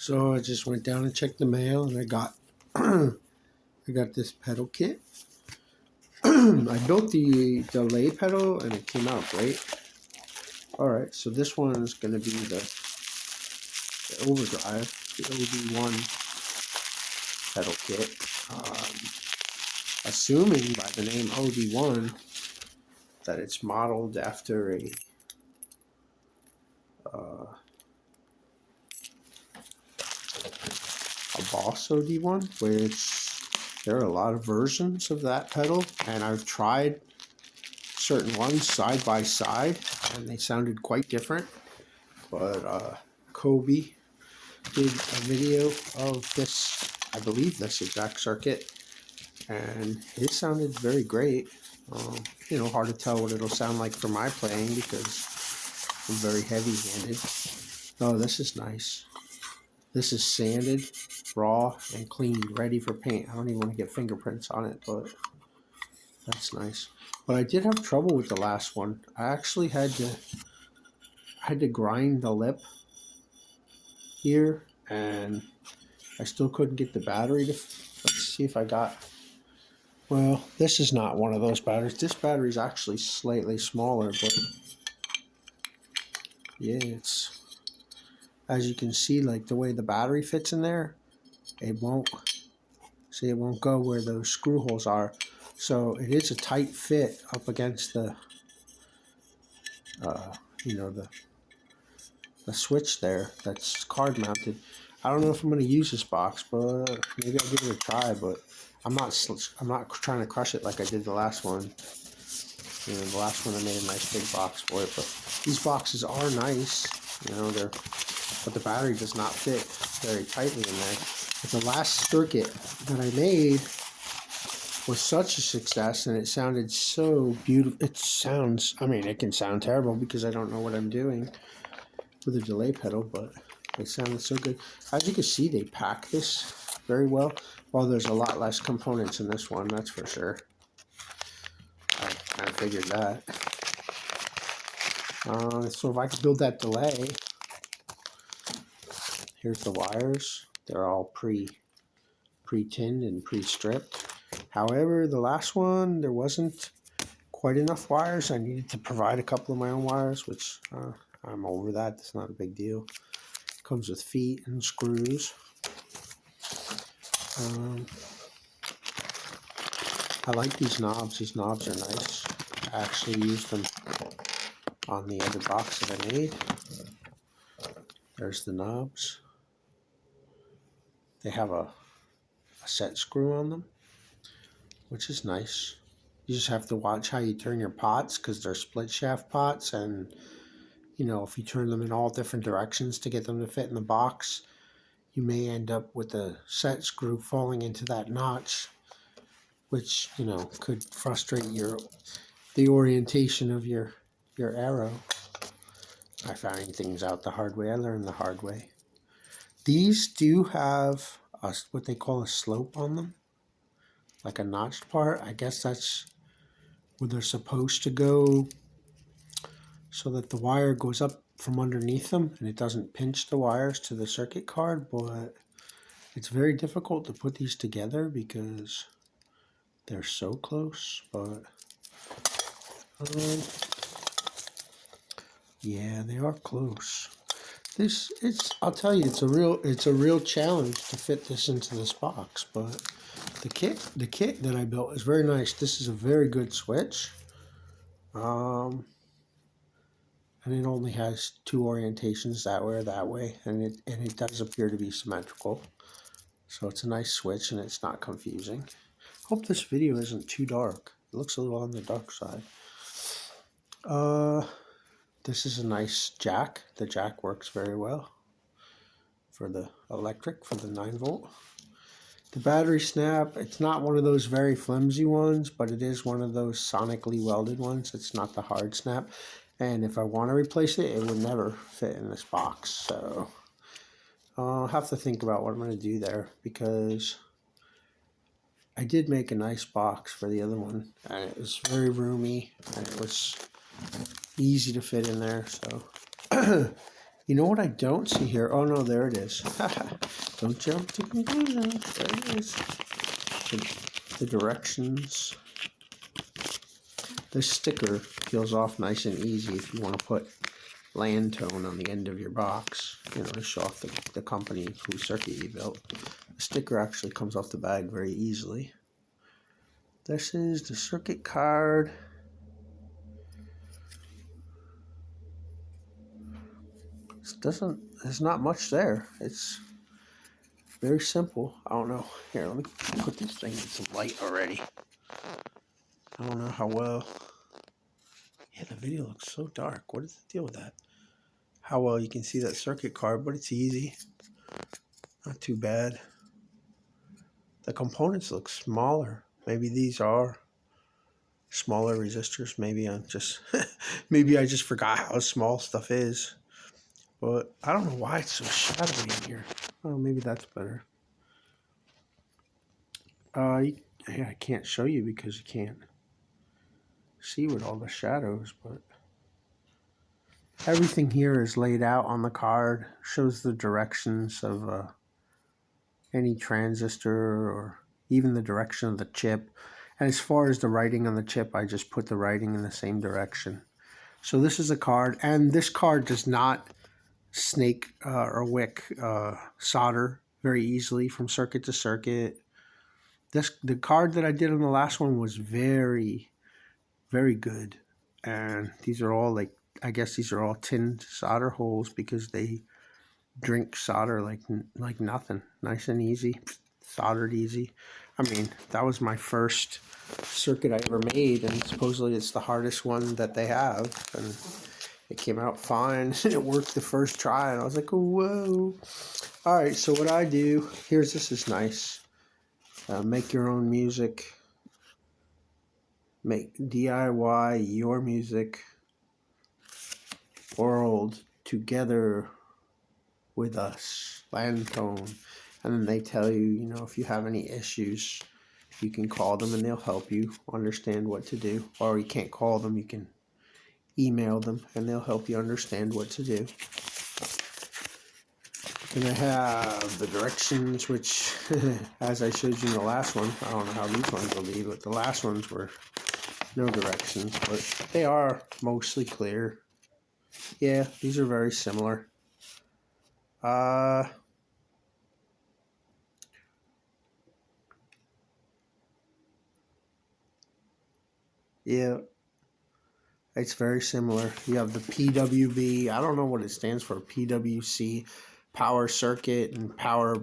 So I just went down and checked the mail, and I got I got this pedal kit. I built the delay pedal, and it came out great. All right, so this one is going to be the overdrive, the OD1 pedal kit. Assuming by the name OD1 that it's modeled after a Boss OD1, which there are a lot of versions of that pedal, and I've tried certain ones side by side, and they sounded quite different. But Kobe did a video of this, I believe this exact circuit, and it sounded very great. Hard to tell what it'll sound like for my playing because I'm very heavy-handed. Oh, this is nice. This is sanded, raw, and clean, ready for paint. I don't even want to get fingerprints on it, but that's nice. But I did have trouble with the last one. I actually had to grind the lip here, and I still couldn't get the battery to. Let's see if I got. Well, this is not one of those batteries. This battery is actually slightly smaller, but yeah, it's, as you can see, like the way the battery fits in there, it won't. See, it won't go where those screw holes are. So it is a tight fit up against the, the switch there that's card mounted. I don't know if I'm going to use this box, but maybe I'll give it a try. But I'm not trying to crush it like I did the last one. The last one I made a nice big box for it. But these boxes are nice. But the battery does not fit very tightly in there. But the last circuit that I made was such a success, and it sounded so beautiful. It can sound terrible because I don't know what I'm doing with a delay pedal, but it sounded so good. As you can see, they pack this very well. Well, there's a lot less components in this one, that's for sure. I kind of figured that. So if I could build that delay, here's the wires. They're all pre-tinned and pre-stripped. However, the last one, there wasn't quite enough wires. I needed to provide a couple of my own wires, which I'm over that. It's not a big deal. It comes with feet and screws. I like these knobs. These knobs are nice. I actually used them on the other box that I made. There's the knobs. They have a set screw on them, which is nice. You just have to watch how you turn your pots because they're split shaft pots, and if you turn them in all different directions to get them to fit in the box, you may end up with the set screw falling into that notch, which could frustrate the orientation of your arrow. I found things out the hard way. I learned the hard way. These do have what they call a slope on them, like a notched part. I guess that's where they're supposed to go, so that the wire goes up from underneath them and it doesn't pinch the wires to the circuit card. But it's very difficult to put these together because they're so close. But yeah, they are close. I'll tell you, it's a real challenge to fit this into this box. But the kit that I built is very nice. This is a very good switch. And it only has two orientations, that way or that way, and it does appear to be symmetrical. So it's a nice switch, and it's not confusing. Hope this video isn't too dark. It looks a little on the dark side. This is a nice jack. The jack works very well for the electric, for the 9-volt. The battery snap, it's not one of those very flimsy ones, but it is one of those sonically welded ones. It's not the hard snap. And if I want to replace it, it would never fit in this box. So I'll have to think about what I'm going to do there, because I did make a nice box for the other one, and it was very roomy, and it was easy to fit in there. So You know what I don't see here? Oh no, there it is. Don't jump to conclusions. There it is. The directions. This sticker peels off nice and easy if you want to put land tone on the end of your box, you know, to show off the company whose circuit you built. The sticker actually comes off the bag very easily. This is the circuit card. There's not much there. It's very simple. I don't know. Here, let me put this thing in some light already. I don't know how well. Yeah, the video looks so dark. What is the deal with that? How well you can see that circuit card, but it's easy. Not too bad. The components look smaller. Maybe these are smaller resistors. Maybe I'm just maybe I just forgot how small stuff is. But I don't know why it's so shadowy in here. Oh, maybe that's better. Yeah, I can't show you because you can't see with all the shadows, but everything here is laid out on the card. Shows the directions of any transistor or even the direction of the chip. And as far as the writing on the chip, I just put the writing in the same direction. So this is a card, and this card does not snake or wick solder very easily from circuit to circuit. The card that I did on the last one was very, very good. And these are all I guess these are all tin solder holes because they drink solder like nothing. Nice and easy, soldered easy. I mean, that was my first circuit I ever made, and supposedly it's the hardest one that they have, and it came out fine. It worked the first try, and I was like, whoa. All right, so what I do, this is nice. Make your own music. Make DIY your music world together with us, Landtone. And then they tell you, you know, if you have any issues, you can call them and they'll help you understand what to do. Or you can't call them, you can email them and they'll help you understand what to do. And I have the directions, which, as I showed you in the last one, I don't know how these ones will be, but the last ones were no directions, but they are mostly clear. Yeah, these are very similar. Yeah, it's very similar. You have the PWB. I don't know what it stands for. PWC, power circuit, and power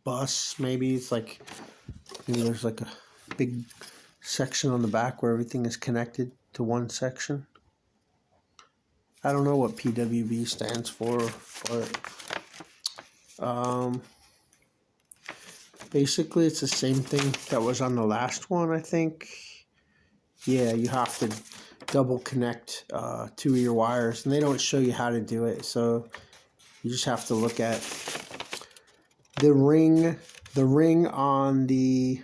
bus. Maybe it's like, you know, there's like a big section on the back where everything is connected to one section. I don't know what PWB stands for, but basically it's the same thing that was on the last one, I think. Yeah, you have to double connect two of your wires, and they don't show you how to do it, so you just have to look at the ring on the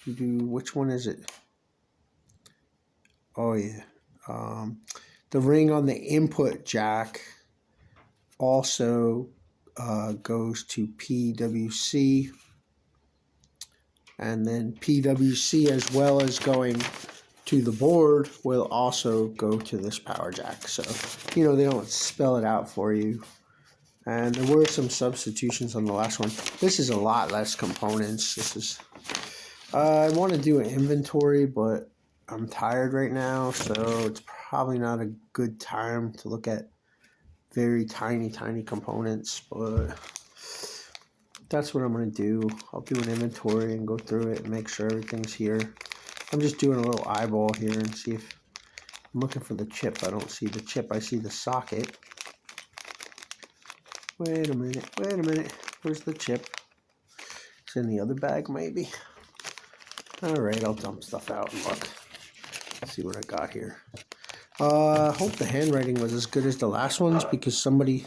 which one is it? Oh yeah, the ring on the input jack also goes to PWC. And then PWC, as well as going to the board, will also go to this power jack. So, you know, they don't spell it out for you. And there were some substitutions on the last one. This is a lot less components. This is, I want to do an inventory, but I'm tired right now, so it's probably not a good time to look at very tiny components, but that's what I'm going to do. I'll do an inventory and go through it and make sure everything's here. I'm just doing a little eyeball here and see if I'm looking for the chip. I don't see the chip. I see the socket. Wait a minute. Where's the chip? It's in the other bag, maybe. All right, I'll dump stuff out and look. Let's see what I got here. I hope the handwriting was as good as the last ones because somebody...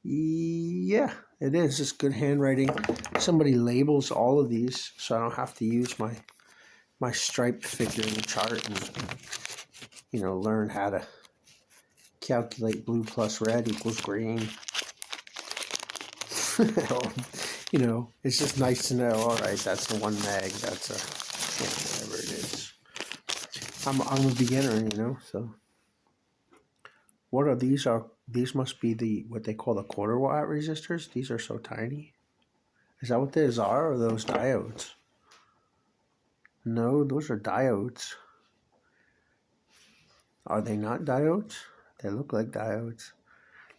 Yeah, it is. It's good handwriting. Somebody labels all of these so I don't have to use my striped figure in the chart and, you know, learn how to calculate blue plus red equals green. You know, it's just nice to know, all right, that's a 1 meg, that's a, whatever it is. I'm a beginner, you know, so. What are these? These must be what they call the quarter watt resistors. These are so tiny. Is that what these are, or those diodes? No, those are diodes. Are they not diodes? They look like diodes.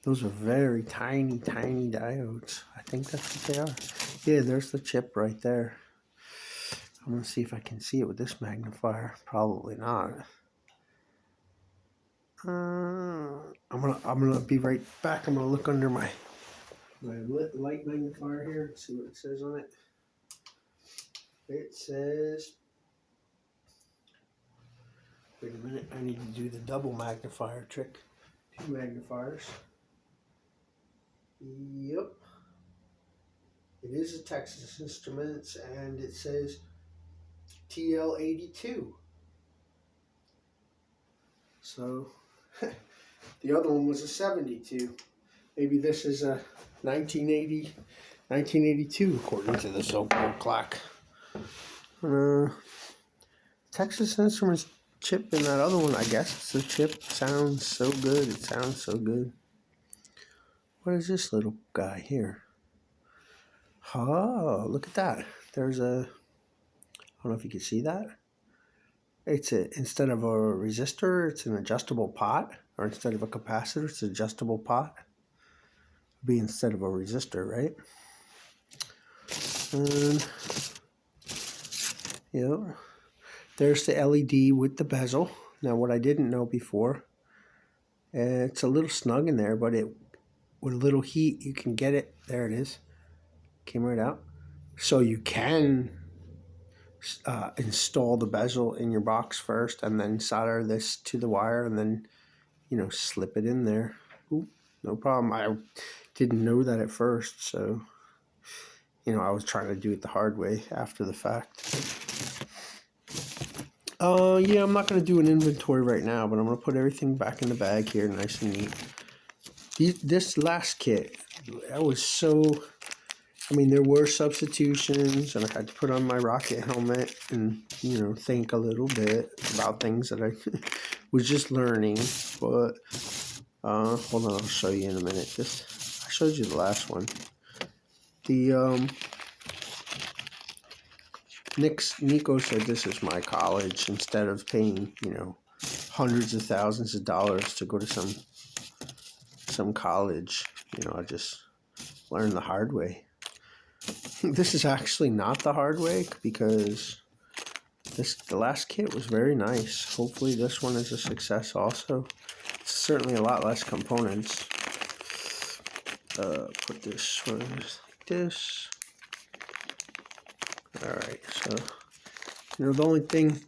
Those are very tiny, tiny diodes. I think that's what they are. Yeah, there's the chip right there. I'm gonna see if I can see it with this magnifier. Probably not. I'm gonna be right back. I'm gonna look under my light magnifier here and see what it says on it. It says, wait a minute, I need to do the double magnifier trick. 2 magnifiers. Yep. It is a Texas Instruments, and it says TL82. So the other one was a 72. Maybe this is a 1982 according to the so-called clock. Texas Instruments chip in that other one, I guess it's the chip. Sounds so good. It sounds so good. What is this little guy here? Oh, look at that. There's a, I don't know if you can see that. It's instead of a resistor, it's an adjustable pot. Or instead of a capacitor, it's an adjustable pot. It'd be instead of a resistor, right? And, yeah. There's the LED with the bezel. Now, what I didn't know before, it's a little snug in there, but with a little heat, you can get it. There it is. Came right out. So you can install the bezel in your box first and then solder this to the wire and then, you know, slip it in there. Ooh, no problem. I didn't know that at first, so, you know, I was trying to do it the hard way after the fact. Yeah, I'm not going to do an inventory right now, but I'm going to put everything back in the bag here, nice and neat. This last kit, I was so, I mean, there were substitutions, and I had to put on my rocket helmet and, you know, think a little bit about things that I was just learning. But, hold on, I'll show you in a minute. I showed you the last one. Nico said this is my college. Instead of paying, you know, hundreds of thousands of dollars to go to some college, you know, I just learned the hard way. This is actually not the hard way because the last kit was very nice. Hopefully this one is a success also. It's certainly a lot less components. Put this one like this. Alright, so, you know, the only thing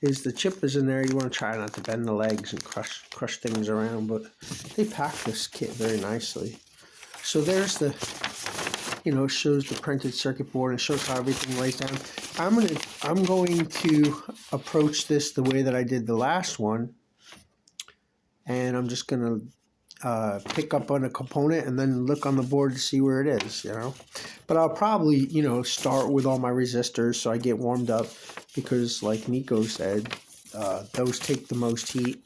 is the chip is in there. You want to try not to bend the legs and crush things around, but they pack this kit very nicely. So there's the, you know, it shows the printed circuit board and shows how everything lays down. I'm going to approach this the way that I did the last one, and I'm just going to pick up on a component and then look on the board to see where it is, you know. But I'll probably, you know, start with all my resistors so I get warmed up because, like Nico said, those take the most heat.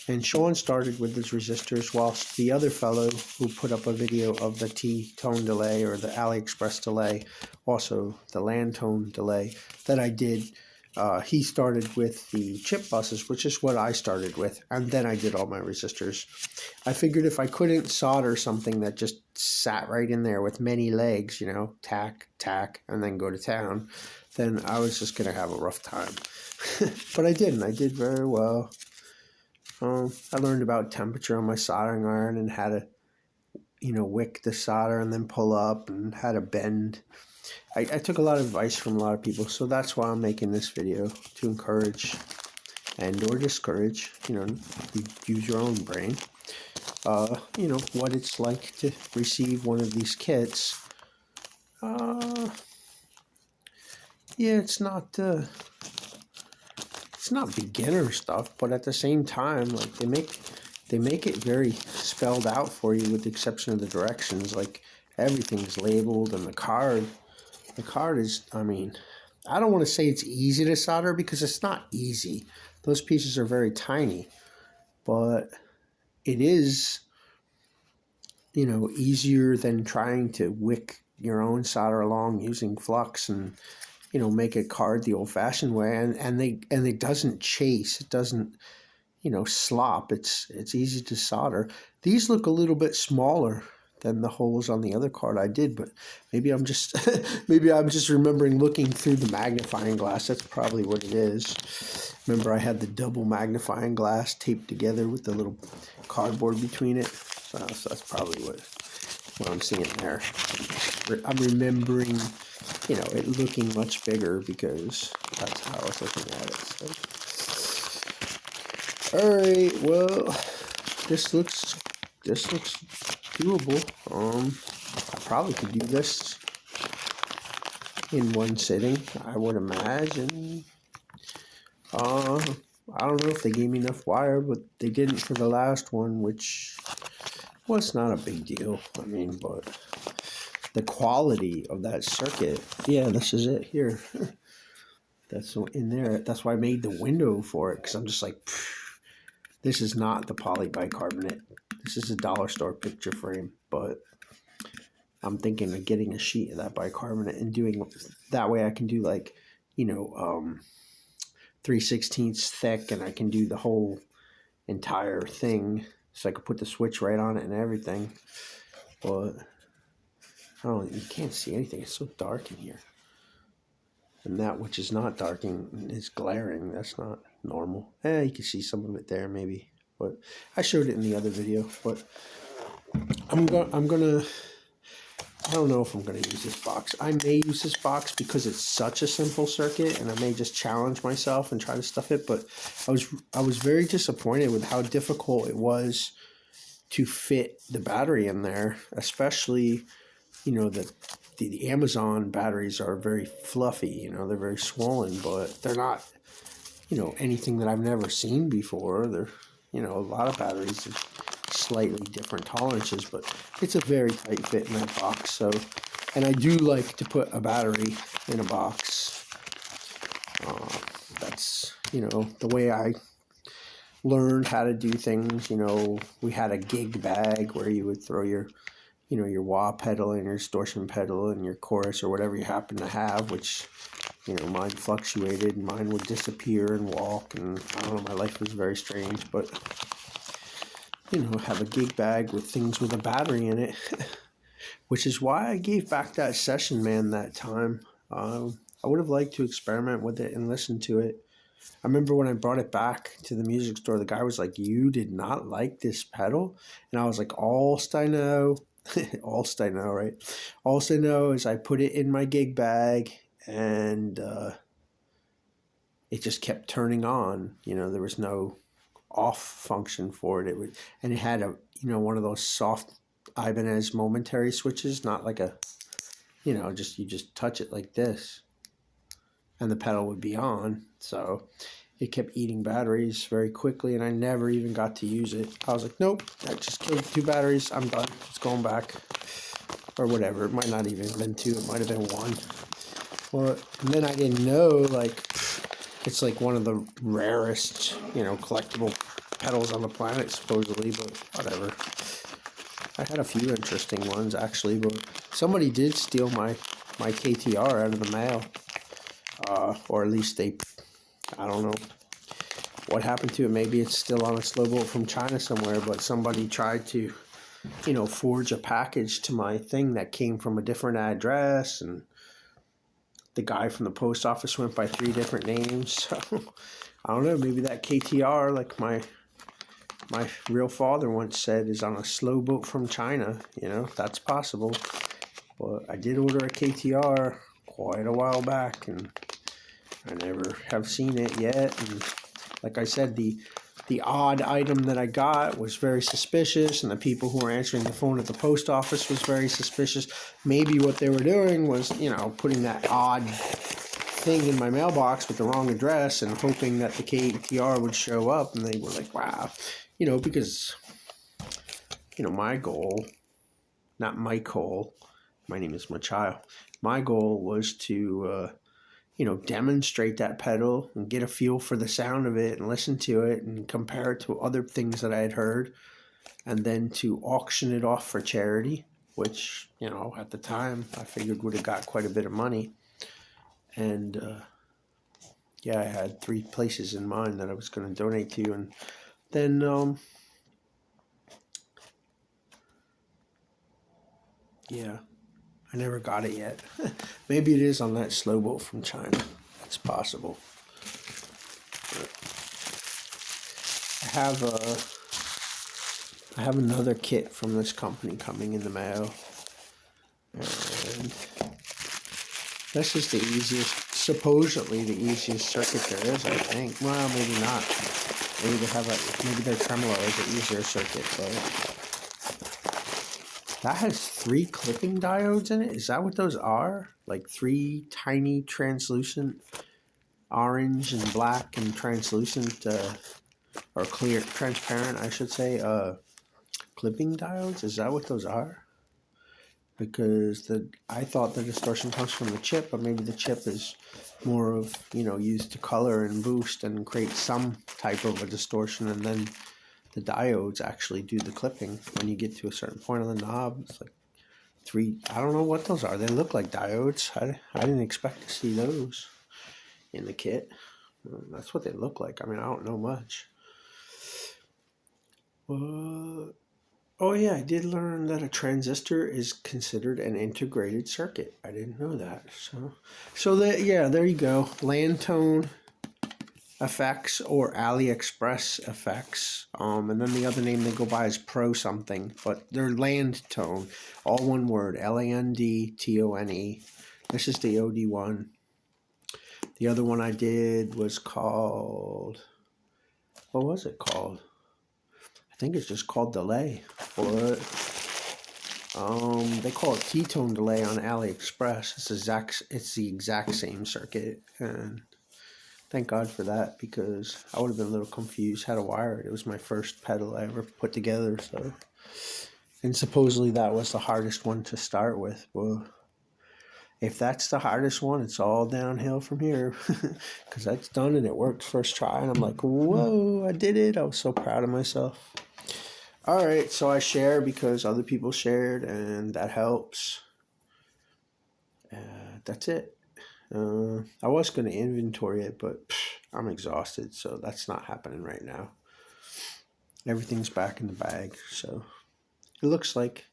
And Sean started with his resistors whilst the other fellow who put up a video of the T-tone delay or the AliExpress delay, also the land tone delay that I did, he started with the chip buses, which is what I started with, and then I did all my resistors. I figured if I couldn't solder something that just sat right in there with many legs, you know, tack, and then go to town, then I was just going to have a rough time. But I didn't. I did very well. I learned about temperature on my soldering iron and how to, you know, wick the solder and then pull up and how to bend. I took a lot of advice from a lot of people, so that's why I'm making this video, to encourage and or discourage, you know, use your own brain, you know, what it's like to receive one of these kits. Yeah, it's not beginner stuff, but at the same time, like, they make, they make it very spelled out for you with the exception of the directions. Like everything's labeled, and the card is, I mean, I don't want to say it's easy to solder because it's not easy. Those pieces are very tiny, but it is, easier than trying to wick your own solder along using flux and, make a card the old-fashioned way. And it doesn't chase. It doesn't, slop. It's easy to solder. These look a little bit smaller than the holes on the other card I did, but maybe I'm just remembering looking through the magnifying glass. That's probably what it is. Remember, I had the double magnifying glass taped together with the little cardboard between it. So that's probably what I'm seeing there. I'm remembering, it looking much bigger because that's how I was looking at it. So. All right, well, this looks doable. I probably could do this in one sitting, I would imagine. I don't know if they gave me enough wire, but they didn't for the last one, which was not a big deal. I mean, but the quality of that circuit, yeah, this is it here. That's in there. That's why I made the window for it, because I'm just like, this is not the poly bicarbonate. This is a dollar store picture frame, but I'm thinking of getting a sheet of that bicarbonate and doing that way. I can do like, 3/16 thick, and I can do the whole entire thing. So I could put the switch right on it and everything. But you can't see anything. It's so dark in here. And that which is not darking is glaring. That's not normal. You can see some of it there maybe. But I showed it in the other video. But I don't know if I'm going to use this box. I may use this box because it's such a simple circuit, and I may just challenge myself and try to stuff it. But I was very disappointed with how difficult it was to fit the battery in there, especially, the Amazon batteries are very fluffy. They're very swollen, but they're not, anything that I've never seen before. They're, a lot of batteries are slightly different tolerances, but it's a very tight fit in that box. So, and I do like to put a battery in a box. That's, the way I learned how to do things. We had a gig bag where you would throw your, your wah pedal and your distortion pedal and your chorus or whatever you happen to have, which, mine fluctuated and mine would disappear and walk, and I don't know, my life was very strange, but have a gig bag with things with a battery in it, which is why I gave back that session, man, that time. I would have liked to experiment with it and listen to it. I remember when I brought it back to the music store, the guy was like, "You did not like this pedal?" And I was like, all I know, right? All I know is I put it in my gig bag, and it just kept turning on. There was no off function for it. And it had a, one of those soft Ibanez momentary switches, not like a, you just touch it like this, and the pedal would be on. So it kept eating batteries very quickly, and I never even got to use it. I was like, nope, I just killed 2 batteries. I'm done. It's going back, or whatever. It might not even have been 2. It might have been 1. Well, and then I didn't know, like, it's like one of the rarest, collectible pedals on the planet, supposedly, but whatever. I had a few interesting ones, actually, but somebody did steal my KTR out of the mail. Or at least I don't know what happened to it. Maybe it's still on a slow boat from China somewhere, but somebody tried to, forge a package to my thing that came from a different address, and the guy from the post office went by 3 different names. So I don't know, maybe that KTR, like my real father once said, is on a slow boat from China. That's possible. But I did order a KTR quite a while back, and I never have seen it yet. And like I said, the odd item that I got was very suspicious, and the people who were answering the phone at the post office was very suspicious. Maybe what they were doing was, putting that odd thing in my mailbox with the wrong address and hoping that the KTR would show up, and they were like, wow, because my goal, not my goal, my name is Machado. My goal was to demonstrate that pedal and get a feel for the sound of it and listen to it and compare it to other things that I had heard, and then to auction it off for charity, which, at the time I figured would have got quite a bit of money. And I had 3 places in mind that I was going to donate to, and then I never got it yet. Maybe it is on that slow boat from China. That's possible. I have another kit from this company coming in the mail, and this is the easiest, supposedly the easiest circuit there is, I think. Well, maybe not. Maybe their tremolo is an easier circuit, but that has 3 clipping diodes in it. Is that what those are? Like 3 tiny translucent, orange and black and translucent, or clear, transparent, I should say, clipping diodes? Is that what those are? Because I thought the distortion comes from the chip, but maybe the chip is more of, used to color and boost and create some type of a distortion, and then the diodes actually do the clipping when you get to a certain point on the knob. It's like 3, I don't know what those are. They look like diodes. I didn't expect to see those in the kit. That's what they look like. I mean, I don't know much. Oh yeah, I did learn that a transistor is considered an integrated circuit. I didn't know that. There you go. Lantone effects or AliExpress effects. And then the other name they go by is Pro something, but they're Landtone. All one word, Landtone. This is the OD one. The other one I did was called, what was it called? I think it's just called Delay. But they call it ketone delay on AliExpress. It's the exact same circuit, and thank God for that, because I would have been a little confused how to wire it. It was my first pedal I ever put together, and supposedly that was the hardest one to start with. Well, if that's the hardest one, it's all downhill from here, because that's done and it worked first try, and I'm like, whoa, I did it. I was so proud of myself. All right, so I share because other people shared, and that helps. That's it. I was going to inventory it, but I'm exhausted, so that's not happening right now. Everything's back in the bag, so it looks like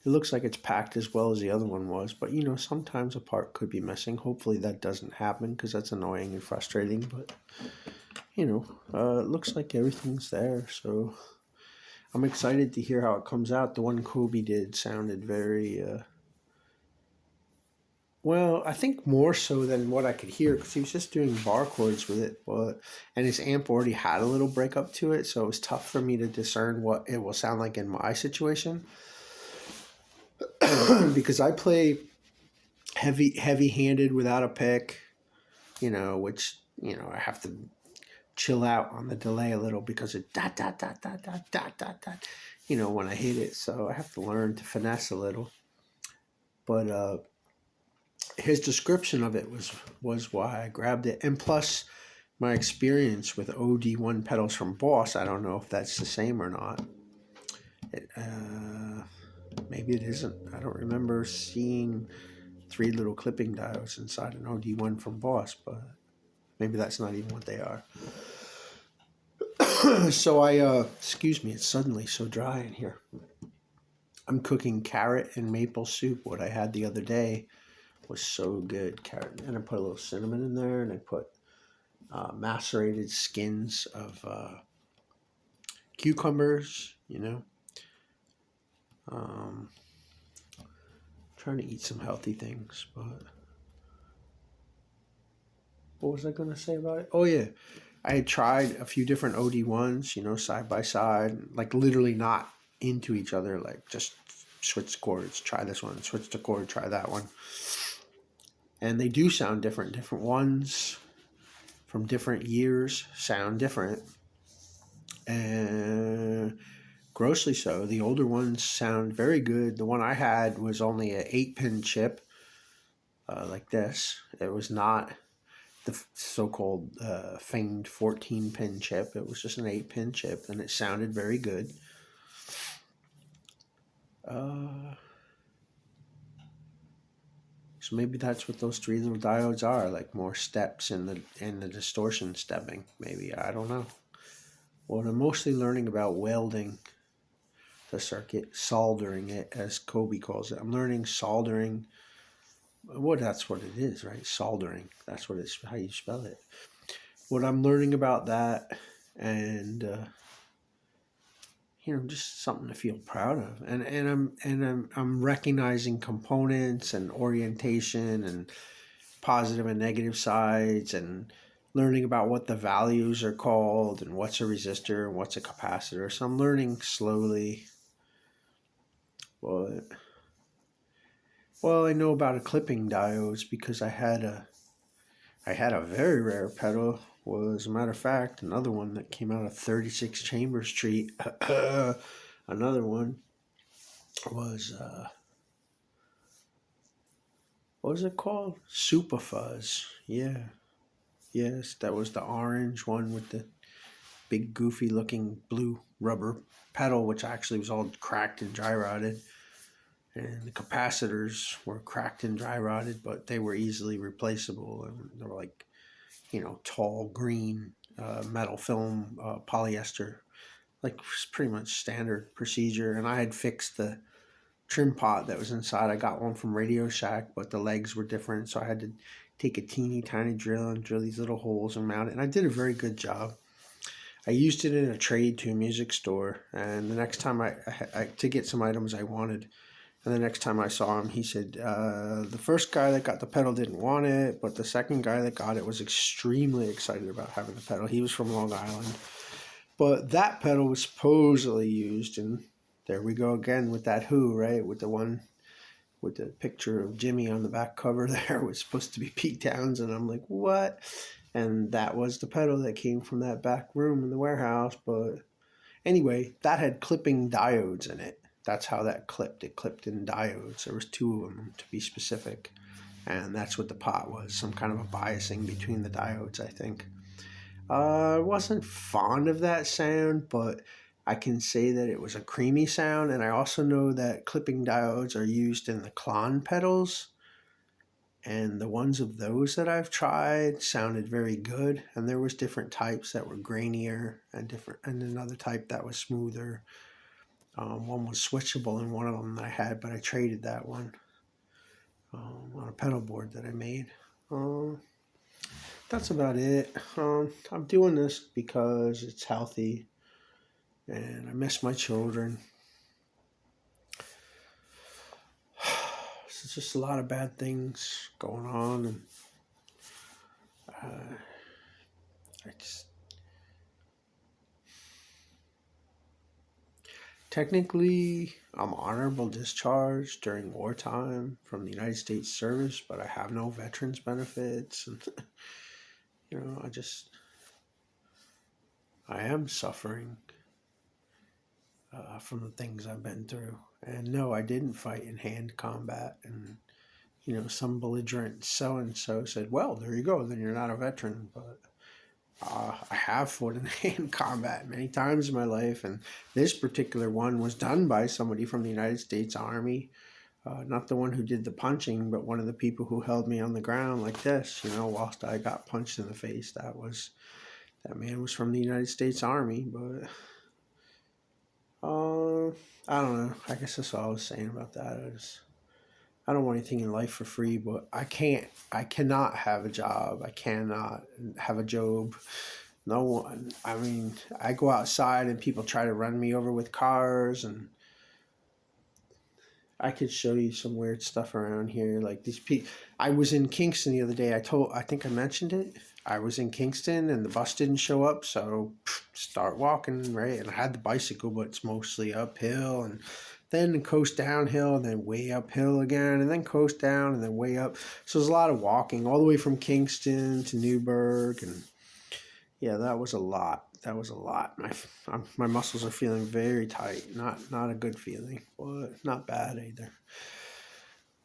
it's packed as well as the other one was. But sometimes a part could be missing. Hopefully that doesn't happen, because that's annoying and frustrating. But it looks like everything's there, so I'm excited to hear how it comes out. The one Kobe did sounded very, well, I think more so than what I could hear, because he was just doing bar chords with it. And his amp already had a little breakup to it, so it was tough for me to discern what it will sound like in my situation. Because I play heavy-handed without a pick, which, I have to chill out on the delay a little, because it dot dot dot dot dot dot dot dot, when I hit it. So I have to learn to finesse a little. But his description of it was why I grabbed it, and plus my experience with OD1 pedals from Boss. I don't know if that's the same or not. Maybe it isn't. I don't remember seeing 3 little clipping diodes inside an OD1 from Boss, but maybe that's not even what they are. So excuse me, it's suddenly so dry in here. I'm cooking carrot and maple soup. What I had the other day was so good. Carrot, and I put a little cinnamon in there, and I put macerated skins of cucumbers, trying to eat some healthy things. But what was I going to say about it? Oh yeah, I had tried a few different OD1s, side by side, like literally not into each other, like just switch chords, try this one, switch the chord, try that one. And they do sound different. Different ones from different years sound different. And grossly so. The older ones sound very good. The one I had was only an 8-pin chip, like this. It was not the so-called famed 14-pin chip. It was just an 8-pin chip, and it sounded very good. So maybe that's what those 3 little diodes are, like more steps in the distortion stepping. Maybe, I don't know. Well, I'm mostly learning about welding the circuit, soldering it, as Kobe calls it. I'm learning soldering. Well, that's what it is, right? Soldering. That's what it's how you spell it. What I'm learning about that, and just something to feel proud of. And I'm recognizing components and orientation and positive and negative sides, and learning about what the values are called and what's a resistor and what's a capacitor. So I'm learning slowly. Well, I know about clipping diodes because I had a very rare pedal. Well, as a matter of fact, another one that came out of 36 Chambers Street. Another one was what was it called? Super Fuzz. Yeah. Yes, that was the orange one with the big goofy looking blue rubber pedal, which actually was all cracked and dry rotted. And the capacitors were cracked and dry rotted, but they were easily replaceable. And they were like, tall green metal film polyester, like pretty much standard procedure. And I had fixed the trim pot that was inside. I got one from Radio Shack, but the legs were different, so I had to take a teeny tiny drill and drill these little holes and mount it. And I did a very good job. I used it in a trade to a music store, and the next time I to get some items I wanted. And the next time I saw him, he said, the first guy that got the pedal didn't want it, but the second guy that got it was extremely excited about having the pedal. He was from Long Island. But that pedal was supposedly used, and there we go again with that Who, right? With the one with the picture of Jimmy on the back cover there was supposed to be Pete Townsend. I'm like, what? And that was the pedal that came from that back room in the warehouse. But anyway, that had clipping diodes in it. That's how that clipped. It clipped in diodes. There was 2 of them, to be specific. And that's what the pot was, some kind of a biasing between the diodes, I think. I wasn't fond of that sound, but I can say that it was a creamy sound. And I also know that clipping diodes are used in the Klon pedals. And the ones of those that I've tried sounded very good. And there was different types that were grainier and another type that was smoother. One was switchable in one of them that I had, but I traded that one on a pedal board that I made. That's about it. I'm doing this because it's healthy and I miss my children. It's just a lot of bad things going on, and technically, I'm honorable discharge during wartime from the United States service, but I have no veterans benefits. And, I am suffering from the things I've been through. And no, I didn't fight in hand combat. And, some belligerent so-and-so said, well, there you go, then you're not a veteran. But I have fought in hand combat many times in my life, and this particular one was done by somebody from the United States Army. Not the one who did the punching, but one of the people who held me on the ground like this, whilst I got punched in the face. That man was from the United States Army. But I don't know. I guess that's all I was saying about that. I don't want anything in life for free, but I cannot have a job. I cannot have a job. No one. I mean, I go outside and people try to run me over with cars, and I could show you some weird stuff around here. Like these people. I was in Kingston the other day. I think I mentioned it. I was in Kingston and the bus didn't show up, so start walking, right? And I had the bicycle, but it's mostly uphill, and then coast downhill, and then way uphill again, and then coast down, and then way up. So there's a lot of walking all the way from Kingston to Newburgh, and yeah, that was a lot. That was a lot. My muscles are feeling very tight. Not a good feeling, but not bad either.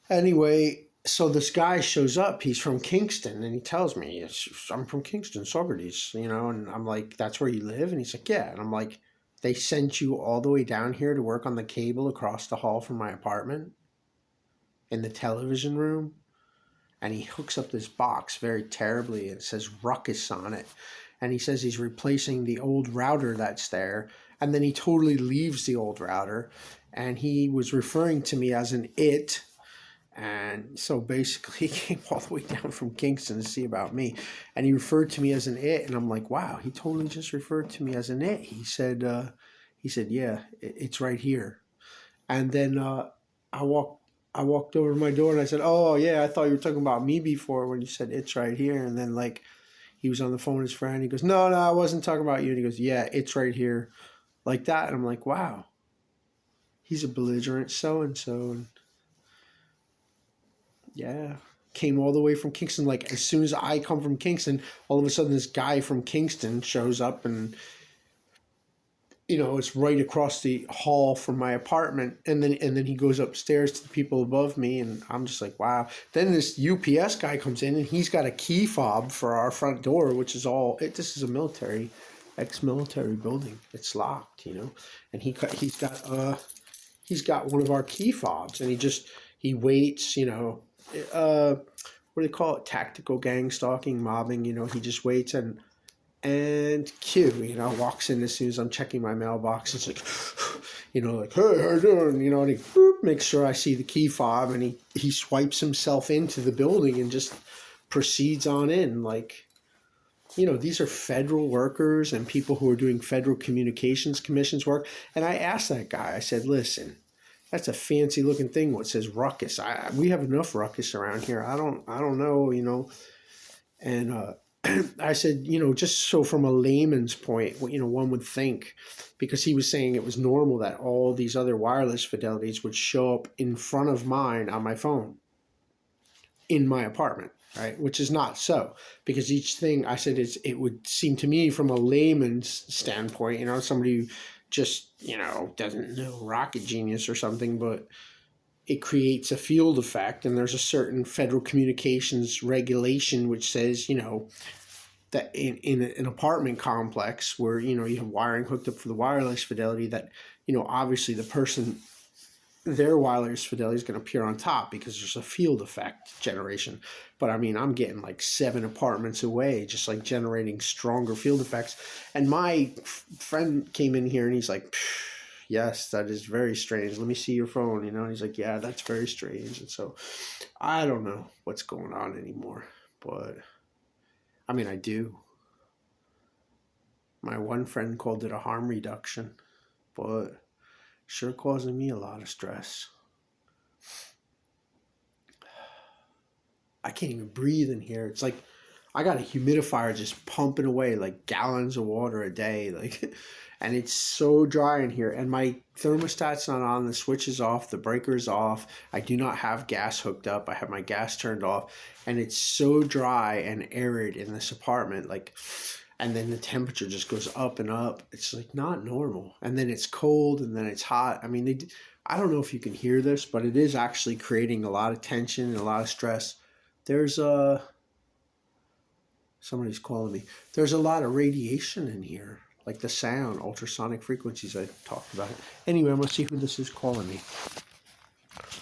Anyway, so this guy shows up. He's from Kingston, and he tells me, "I'm from Kingston, Socrates." And I'm like, "That's where you live?" And he's like, "Yeah." And I'm like, "They sent you all the way down here to work on the cable across the hall from my apartment in the television room?" And he hooks up this box very terribly, and it says Ruckus on it. And he says he's replacing the old router that's there. And then he totally leaves the old router. And he was referring to me as an it. And so basically he came all the way down from Kingston to see about me. And he referred to me as an it. And I'm like, wow, he totally just referred to me as an it. He said, yeah, it's right here. And then I walked over to my door and I said, "Oh yeah, I thought you were talking about me before when you said it's right here." And then like he was on the phone with his friend. He goes, "No, I wasn't talking about you." And he goes, "Yeah, it's right here," like that. And I'm like, wow, he's a belligerent so and so. And yeah, came all the way from Kingston. Like as soon as I come from Kingston, all of a sudden this guy from Kingston shows up, and it's right across the hall from my apartment. And then he goes upstairs to the people above me, and I'm just like, wow. Then this UPS guy comes in, and he's got a key fob for our front door, which is this is a ex-military building. It's locked, and he's got one of our key fobs, and he waits, what do they call it? Tactical gang stalking, mobbing, he just waits, and Q, walks in as soon as I'm checking my mailbox. It's like, like, "Hey, how you doing?" And he makes sure I see the key fob, and he swipes himself into the building and just proceeds on in. Like, these are federal workers and people who are doing Federal Communications Commission's work. And I asked that guy, I said, "Listen, that's a fancy looking thing. What says Ruckus? We have enough Ruckus around here. I don't know, And I said, just so from a layman's point, one would think, because he was saying it was normal that all these other wireless fidelities would show up in front of mine on my phone in my apartment, right? Which is not so, because each thing, I said, it would seem to me from a layman's standpoint, somebody who just, doesn't know rocket genius or something, but it creates a field effect. And there's a certain Federal Communications regulation which says, that in an apartment complex where, you have wiring hooked up for the wireless fidelity, that, obviously their wireless fidelity is going to appear on top because there's a field effect generation. But I mean, I'm getting like 7 apartments away, just like generating stronger field effects. And my friend came in here and he's like, "Yes, that is very strange. Let me see your phone." And he's like, "Yeah, that's very strange." And so I don't know what's going on anymore, but I mean, I do. My one friend called it a harm reduction, but sure causing me a lot of stress. I can't even breathe in here. It's like I got a humidifier just pumping away like gallons of water a day, like, and it's so dry in here. And my thermostat's not on, the switch is off, the breaker's off. I do not have gas hooked up. I have my gas turned off, and it's so dry and arid in this apartment, like, and then the temperature just goes up and up. It's like not normal. And then it's cold, and then it's hot. I mean, I don't know if you can hear this, but it is actually creating a lot of tension and a lot of stress. There's somebody's calling me. There's a lot of radiation in here, like the sound, ultrasonic frequencies I talked about. Anyway, I'm gonna see who this is calling me.